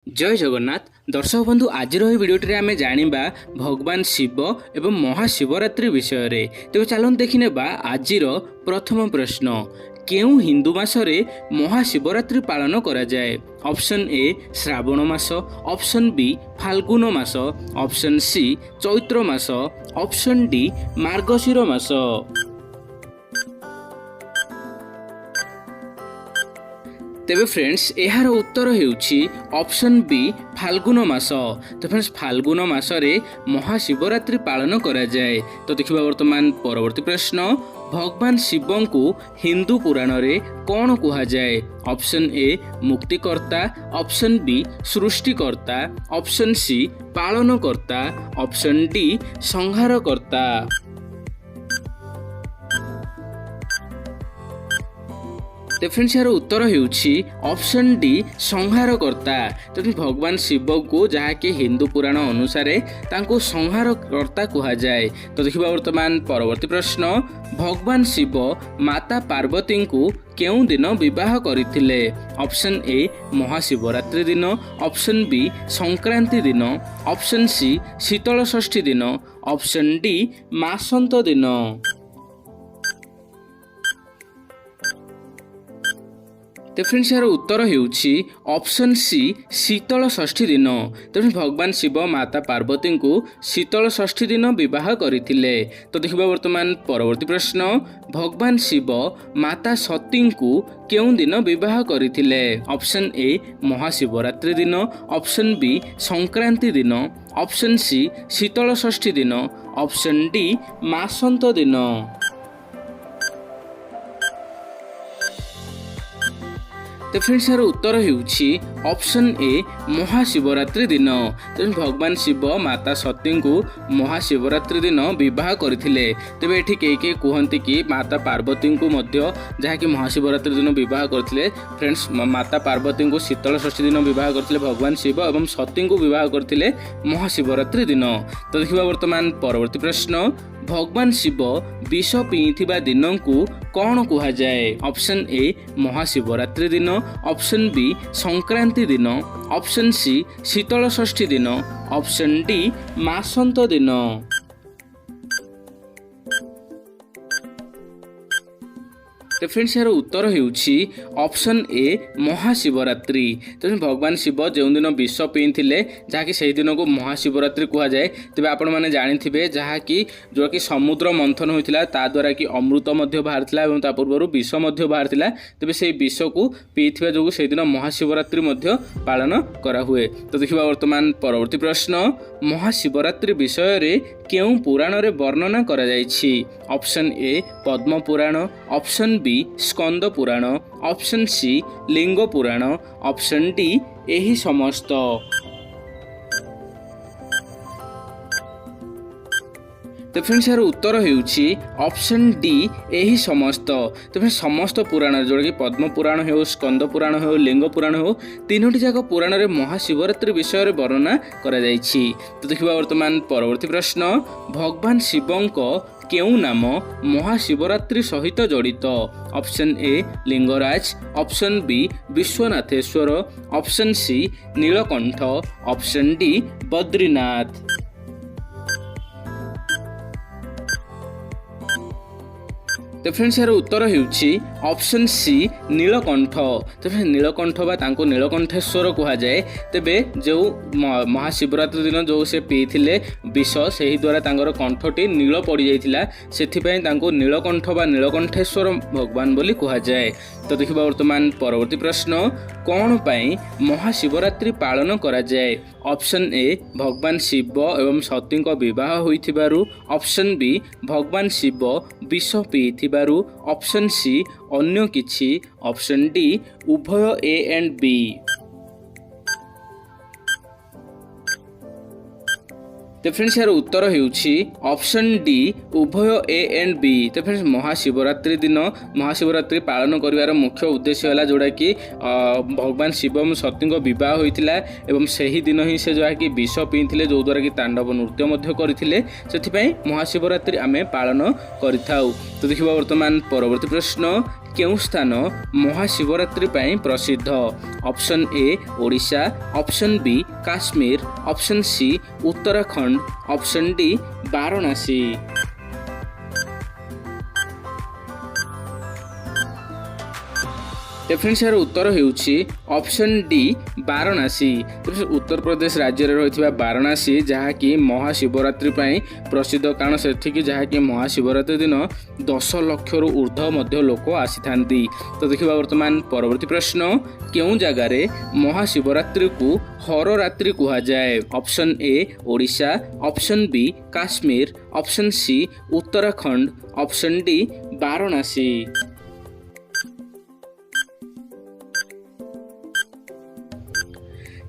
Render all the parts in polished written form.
जय जगन्नाथ दर्शक बंधु आज भिडियोटी आम जाना भगवान शिव एवं महाशिवरात्रि विषय रे। तेज चलते देखने आज प्रथम प्रश्न केउ हिंदू मासरे महाशिवरात्रि पालन करा जाए। ऑप्शन ए श्रावण मास, ऑप्शन बी फाल्गुन मास, ऑप्शन सी चैत्र मास, ऑप्शन डी मार्गशीर मास। तेबे फ्रेंड्स यार उत्तर हेउछि ऑप्शन बी फाल्गुन मास। तो फ्रेंड्स फाल्गुन मासरे महाशिवरात्रि पालन करा जाए। तो देखिबा वर्तमान परवर्ती प्रश्न भगवान शिव को हिंदू पुराण रे कौन कहा जाए। ऑप्शन ए मुक्तिकर्ता, ऑप्शन बी सृष्टिकर्ता, ऑप्शन सी पालनकर्ता, ऑप्शन डी संहारकर्ता। फ्रेंड्स यार उत्तर हेउछि ऑप्शन डी संहारकर्ता। तो भगवान शिव को जहाँकि हिंदू पुराण अनुसार तांको संहारकर्ता कहा जाए। तो देखिबा वर्तमान परवर्ती प्रश्न भगवान शिव माता पार्वती को केउं दिन विवाह करथिले। ऑप्शन ए महाशिवरात्रि दिन, ऑप्शन बी संक्रांति दिन, ऑप्शन सी शीतल षष्ठी दिन, ऑप्शन डी मासंत दिन। फ्रेंड्स यार उत्तर हेउछि ऑप्शन सी शीतल षष्ठी दिन। तेणु भगवान शिव माता पार्वती को शीतल षष्ठी दिन विवाह करथिले। तो देखिबा वर्तमान परवर्ती प्रश्न भगवान शिव माता सती को केउं दिन विवाह करथिले। ऑप्शन ए महाशिवरात्रि दिन, ऑप्शन बी संक्रांति दिन, ऑप्शन सी शीतल षष्ठी दिन, ऑप्शन डी मासंत दिन। तो फ्रेंड्स यार उत्तर हेउछि ऑप्शन ए महाशिवरात्रि दिन। तेणु भगवान शिव माता सती को महाशिवरात्रि दिन विवाह करथिले। तेबे एठी के कहंती कि माता पार्वती को मध्य जहाँकि महाशिवरात्रि दिन विवाह करथिले। फ्रेंड्स माता पार्वती को शीतल षष्ठी दिन विवाह करथिले भगवान शिव एवं सती को विवाह करथिले महाशिवरात्रि दिन। तो देखिबा वर्तमान परवर्ती प्रश्न भगवान शिव विष पीथिबा दिन को कौन कहा जाए। ऑप्शन ए महाशिवरात्रि दिन, ऑप्शन बी संक्रांति दिन, ऑप्शन सी शीतल षष्ठी दिन, ऑप्शन डी मासंत दिन। तो फ्रेंड्स यार उत्तर हेउछि ऑप्शन ए महाशिवरात्रि। तो भगवान शिव जो दिन विष पीथिले जहाँकि से दिन को महाशिवरात्रि कहा जाए। तेज आपण मैंने जानिथिबे जहाँकि जो कि समुद्र मंथन होता ता द्वारा कि अमृत बाहर और ता पूर्व विष बाहर तेज से विष को पीथिबा जो से दिन महाशिवरात्रि पालन करा हुए। तो देखिबा वर्तमान परवर्ती प्रश्न महाशिवरात्रि विषय रे केउं पुराण रे वर्णना करा जायछि। Option A Padma Purana, option B Skanda Purana, option C Linga Purana, option D एही समस्त। तो फ्रेंड्स यार उत्तर हेउछि ऑप्शन डी एही समस्त। तो फ्रेंड्स समस्त पुराण जोड़ा कि पद्म पुराण हो, स्कंद पुराण हो, लिंग पुराण हो, तीनोटी जाक पुराण रे महाशिवरात्रि विषय रे वर्णना करा जायछि। तो देखिबा वर्तमान परवर्ती प्रश्न भगवान शिवंको केउ नाम महाशिवरात्रि सहित जड़ित। Option A Lingaraj, option B Vishwanatheshwar, option C Neelkanth, option D Badrinath. तो फ्रेंड्स यार उत्तर हेउछि ऑप्शन सी नीलकंठ। तो नीलकंठ बा तांको नीलकंठेश्वर कहा जाए। तेबे जो महाशिवरात्रि दिन जो से पीथिले विष से द्वारा तांकर कंठटी नील पड़ जाइथिला, सेथिपई तांको नीलकंठ बा नीलकंठेश्वर भगवान बोली कहा जाए। तो देखिबा वर्तमान परवर्ती प्रश्न कौन पाई महाशिवरात्रि पालन करा जाए। ऑप्शन ए भगवान शिव एवं सती विवाह होइथिबारु, ऑप्शन बी भगवान शिव विष पीथिबारु, ऑप्शन सी अन्य किछि, ऑप्शन डी उभय ए एंड बी। तो फ्रेंड्स यार उत्तर हेउछि ऑप्शन डी उभय ए एंड बी। तो फ्रेंड्स महाशिवरात्रि दिन महाशिवरात्रि पालन करिवार मुख्य उद्देश्य है जोड़ा कि भगवान शिव सती विवाह होता एवं सही दिन ही से जो कि विष पीथिले जो द्वारा कि तांडव नृत्य करथिले, सेथिपई महाशिवरात्रि आमे पालन करिथाउ। तो देखिबा वर्तमान परवर्ती प्रश्न କେଉଁ ସ୍ଥାନ ମହାଶିବରାତ୍ରି ପାଇଁ ପ୍ରସିଦ୍ଧ? Option A Odisha, option B Kashmir, option C Uttarakhand, option D Varanasi. Friends यार उत्तर होउछि ऑप्शन डी वाराणसी। उत्तर प्रदेश राज्य रे रहितबा वाराणसी जहाँकि महाशिवरात्रि पई प्रसिद्ध, कारण सेठिकी जहाँकि महाशिवरात्रि दिन 10 लाख रु ऊर्ध्व मध्य लोक आसी थांती। तो देखिबा वर्तमान परवर्ती प्रश्न, केउं जगह रे महाशिवरात्रि को हररात्रि कहा जाए? Option A Odisha, option B Kashmir, option C Uttarakhand, option D Varanasi.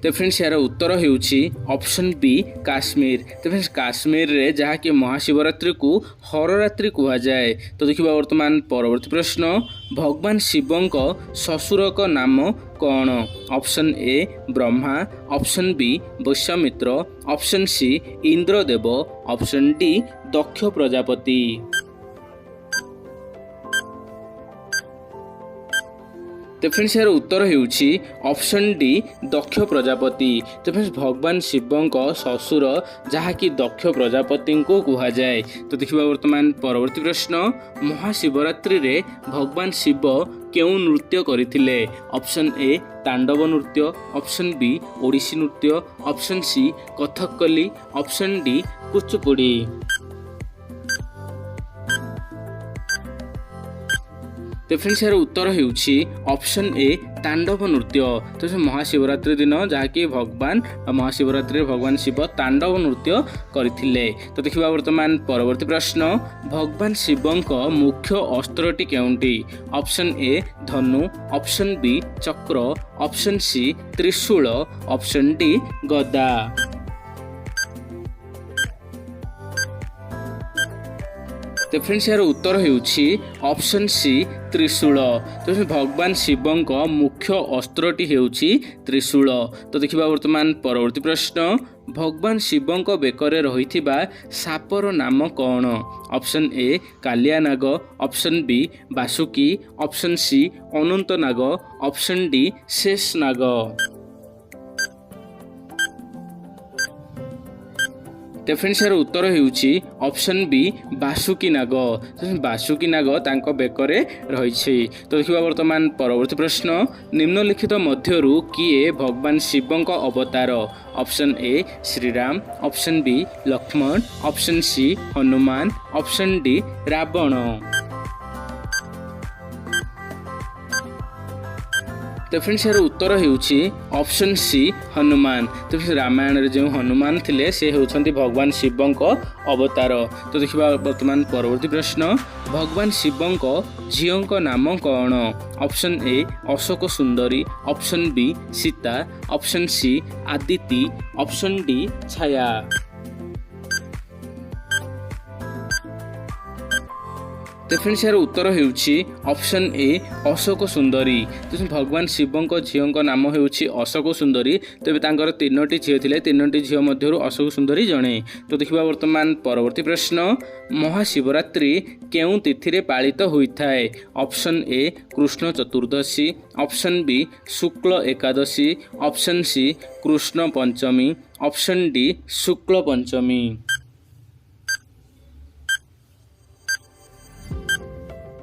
तो फ्रेंड्स यार उत्तर होउछि ऑप्शन बी काश्मीर। तो फ्रेंड्स काश्मीर रे जहाँकि महाशिवरात्रि को हररात्रि कहा जाए। तो देखिबा वर्तमान परवर्ती प्रश्न, भगवान शिवंक ससुरक नाम कौन? Option A Brahma, option B Vishwamitra, option C Indradev, option D Daksha Prajapati. तो फ्रेंड्स यार उत्तर होउछि ऑप्शन डी दक्ष प्रजापति। तो फ्रेंड्स भगवान शिवंक ससुर जहाँकि दक्ष प्रजापति को कहा जाए। तो देखिबा वर्तमान परवर्ती प्रश्न, महाशिवरात्रि रे भगवान शिव केउं नृत्य करथिले? ऑप्शन ए तांडव नृत्य, ऑप्शन बी ओडिसी नृत्य, option C Kathakali, option D Kuchipudi. तो फ्रेंड्स यार उत्तर होउछि ऑप्शन ए तांडव नृत्य। तो महाशिवरात्रि दिन जहाँकि भगवान महाशिवरात्रि भगवान शिव तांडव नृत्य करथिले। तो देखिबा वर्तमान परवर्ती प्रश्न, भगवान शिवंक मुख्य अस्त्रटी केउंटी? ऑप्शन ए धनु, ऑप्शन बी चक्र, ऑप्शन सी त्रिशूल, ऑप्शन डी गदा। तो फ्रेंड्स यार उत्तर होउछि ऑप्शन सी त्रिशूल। तो भगवान शिवंक मुख्य अस्त्रटी हेउछि त्रिशूल। तो देखिबा वर्तमान परवर्ती प्रश्न, भगवान शिवंक बेकरे रहिथिबा सापर नाम कौन? Option A Kaliya Nag, option B Basuki, option C Anant Nag, option D Shesh Nag. तो फ्रेंड्स यार उत्तर होउछि ऑप्शन बी बासुकी नाग। बासुकी नाग तांको बेकरे रहिछि। तो देखिबा वर्तमान परवर्ती प्रश्न, निम्नलिखित मध्यरु किए भगवान शिवंक अवतार? Option A Shriram, option B Lakshman, option C Hanuman, option D Ravan. तो फ्रेंड्स यार उत्तर होउछि ऑप्शन सी हनुमान। तो रामायण रे जो हनुमान थिले से होउछंती भगवान शिवंक अवतार। तो देखिबा वर्तमान परवर्ती प्रश्न, भगवान शिवंक झीओंक नाम कौन? Option A Ashok Sundari, option B Sita, option C Aditi, option D Chhaya. तो फ्रेंड्स यार उत्तर होउछि ऑप्शन ए अशोक सुंदरी। तो भगवान शिवंक झीओंक नाम होउछि अशोक सुंदरी। तेबे तांकर 3टी झीओ थिले, 3टी झीओ मध्यरु अशोक सुंदरी जणे। तो देखिबा वर्तमान परवर्ती प्रश्न, महाशिवरात्रि केउं तिथि रे पालित होइथाय? Option A Krishna Chaturdashi, option B Shukla Ekadashi, option C Krishna Panchami, option D Shukla Panchami.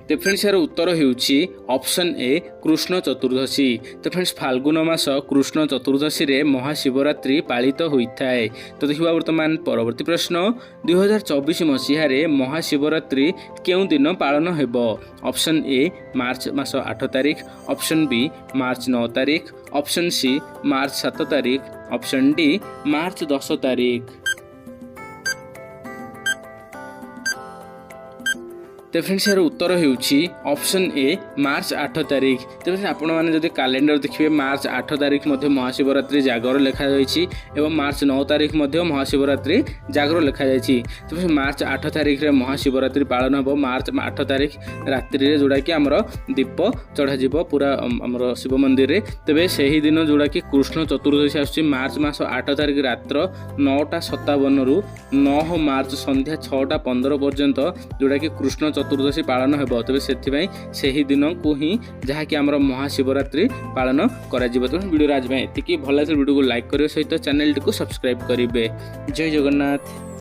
तो फ्रेंड्स यार उत्तर होउछि ऑप्शन ए कृष्ण चतुर्दशी। तो फ्रेंड्स फाल्गुन मास कृष्ण चतुर्दशी रे महाशिवरात्रि पालित होइथाय। तो देखिबा वर्तमान परवर्ती प्रश्न, 2024 मसीहा रे महाशिवरात्रि केउं दिन पालन हेबो? ऑप्शन ए मार्च मास 8 तारिख, ऑप्शन बी मार्च 9 तारिख, ऑप्शन सी मार्च 7 तारिख, ऑप्शन डी मार्च 10 तारिख। तो फ्रेंड्स यार उत्तर होउछि ऑप्शन ए मार्च 8 तारिख। तो आपण माने जदि कैलेंडर देखिबे मार्च 8 तारिख मध्ये महाशिवरात्रि जागर लिखा जाइछि एवं मार्च 9 तारिख मध्ये महाशिवरात्रि जागर लिखा जाइछि। तो मार्च 8 तारिख रे महाशिवरात्रि पालन हो मार्च 8 तारिख रात्रि रे जोडा कि हमर दीप चढ़ा जिवो पूरा हमर शिव मंदिर रे। तबे सेही दिन जोडा कि कृष्ण चतुर्दशी आछि मार्च मास 8 तारिख रात्र 9:57 रु 9 मार्च संध्या 6:15 पर्यंत जोडा कि कृष्ण ଚତୁର୍ଦ୍ଦଶୀ ପାଳନ ହେବ। ତେବେ ସେଥିପାଇଁ ସେହି ଦିନକୁ ହିଁ ଯାହାକି ଆମର ମହାଶିବରାତ୍ରି ପାଳନ କରାଯିବ। ତେଣୁ ଭିଡ଼ିଓରେ ଆଜି ପାଇଁ ଏତିକି। ଭଲ ଲାଗିଲେ ଭିଡ଼ିଓକୁ ଲାଇକ୍ କରିବା ସହିତ ଚ୍ୟାନେଲଟିକୁ ସବସ୍କ୍ରାଇବ୍ କରିବେ। ଜୟ ଜଗନ୍ନାଥ।